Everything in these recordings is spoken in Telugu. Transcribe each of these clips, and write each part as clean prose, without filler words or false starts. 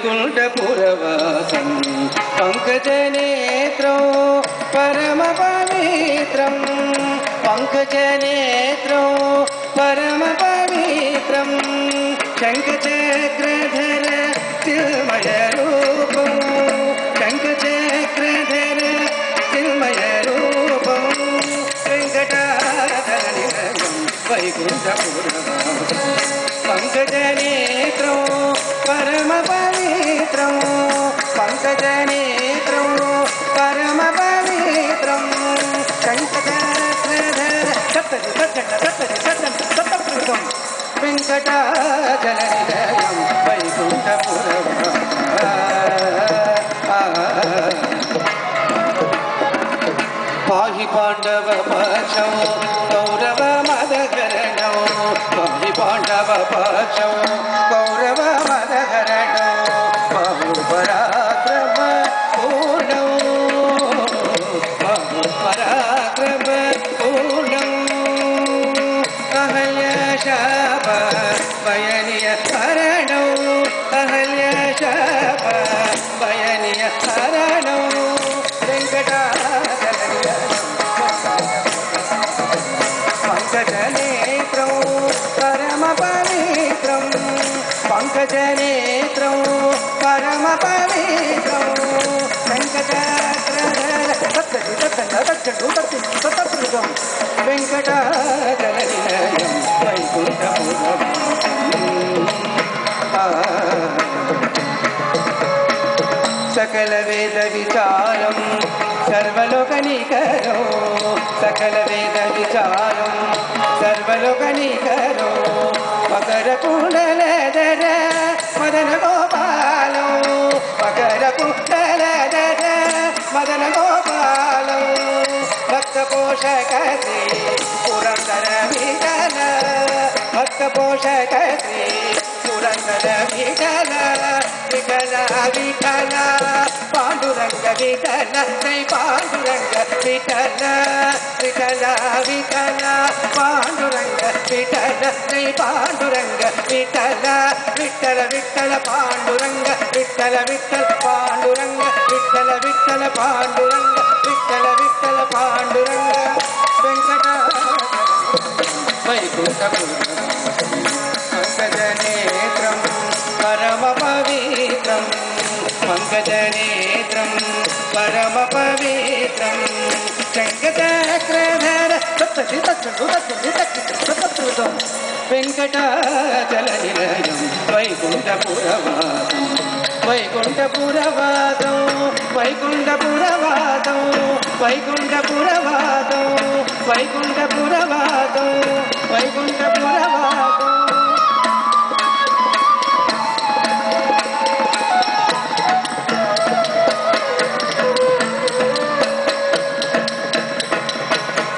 వైకుంఠపురవాసం పంకజనేత్రం పరమ పవిత్రం పంకజనేత్రం పరమ పవిత్రం శంఖచక్రధర చిన్మయ రూపం శంఖచక్రధర చిన్మయ రూపం వెంకటాచల వైకుంఠపురవాసం పంకజనేత్రం పరమ పవిత్రం పంకజనేత్రం పరమ పవిత్రం శంకచక్రధర సప్తప్రదం వెంకటాచల నిలయం వైకుంఠపురవాసం పాహి పాండవ పక్షం కౌరవ మదహరణం పాహి పాండవ పక్షం కౌరవ మదహరణం బాహుపరాక్రమ పూర్ణం బాహుపరాక్రమ పూర్ణం అహల్య శాప భయనియ హరణం అహల్య శాప భయనియ హరణం వెంకటాచల పంకజనేత్రం పరమ పవిత్రం పంకజనేత్రం పరమ పవిత్రం శంఖచక్రధర సప్తప్రదం వెంకటాచల నిలయం వైకుంఠపురవాసం సకల వేద విచారం సర్వలోకనికరో సకల వేద విచారం సర్వలోకనికరో మకర కుండలధర మదన గోపాలం మకర కుండలధర మదన గోపాలం భక్త పోషక శ్రీ పురందర విఠల భక్త పోషక శ్రీ పురందర విఠల విఠల విఠల పాండురంగ విఠల శ్రీ పాండురంగ విఠల విఠల విఠల పాండురంగ విఠల శ్రీ పాండురంగ విఠల విఠల విఠల పాండురంగ విఠల విఠల పాండురంగ విఠల విఠల పాండురంగ విఠల విఠల పాండురంగ వెంకటాచల వైకుంఠపురవాసం పంకజనేత్రం పరమ పవిత్రం పంకజనేత్రం పరమ పవిత్రం శంఖచక్రధర సప్తప్రదం వెంకటాచల నిలయం వైకుంఠపురవాసం వైకుంఠపురవాసం వైకుంఠపురవాసం వైకుంఠపురవాసం వైకుంఠపురవాసం వైకుంఠపురవాసం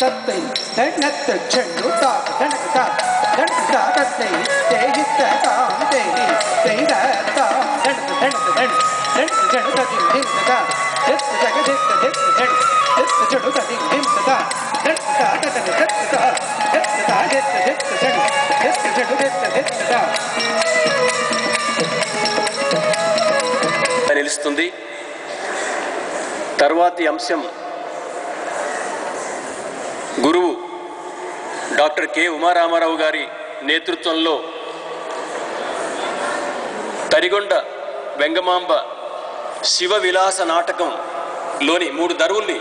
తత్తై నత్త చెండు తాత ధనక ధనక తత్తై తేజిత్త తాం తేహి తైద తా ధనక ధనక ధన ధనక చెడు తది దింత దత్త జగ దత్త దత్త జడ దత్త చెడు తది దింత దత్త తా తత దత్త తా దత్త తా దత్త దత్త జడ దత్త చెడు దత్త దత్త తా నిలుస్తుంది. తర్వాతి అంశం గురువు డాక్టర్ కె ఉమారామారావు గారి నేతృత్వంలో తరిగొండ వెంగమాంబ శివ విలాస నాటకంలోని 3 దరువుల్ని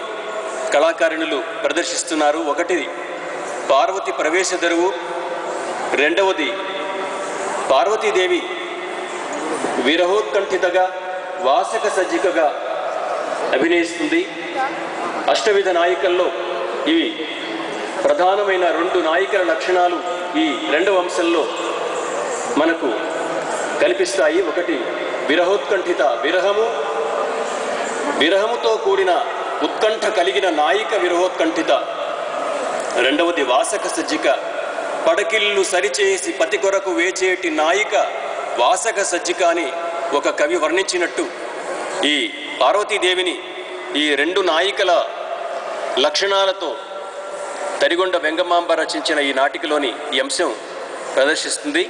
కళాకారిణులు ప్రదర్శిస్తున్నారు. ఒకటి పార్వతి ప్రవేశ దరువు, రెండవది పార్వతీదేవి విరహోత్కంఠితగా వాసక సజ్జికగా అభినయిస్తుంది. అష్టవిధ నాయికల్లో ఇవి ప్రధానమైన 2 నాయికల లక్షణాలు ఈ 2వ అంశంలో మనకు కనిపిస్తాయి. ఒకటి విరహోత్కంఠిత, విరహముతో కూడిన ఉత్కంఠ కలిగిన నాయిక విరహోత్కంఠిత. రెండవది వాసక సజ్జిక, పడకిల్లు సరిచేసి పతి కొరకు వేచేటి నాయిక వాసక సజ్జిక అని ఒక కవి వర్ణించినట్టు ఈ పార్వతీదేవిని ఈ 2 నాయికల లక్షణాలతో తరిగొండ వెంగమాంబ రచించిన ఈ నాటికలోని ఈ అంశం ప్రదర్శిస్తుంది.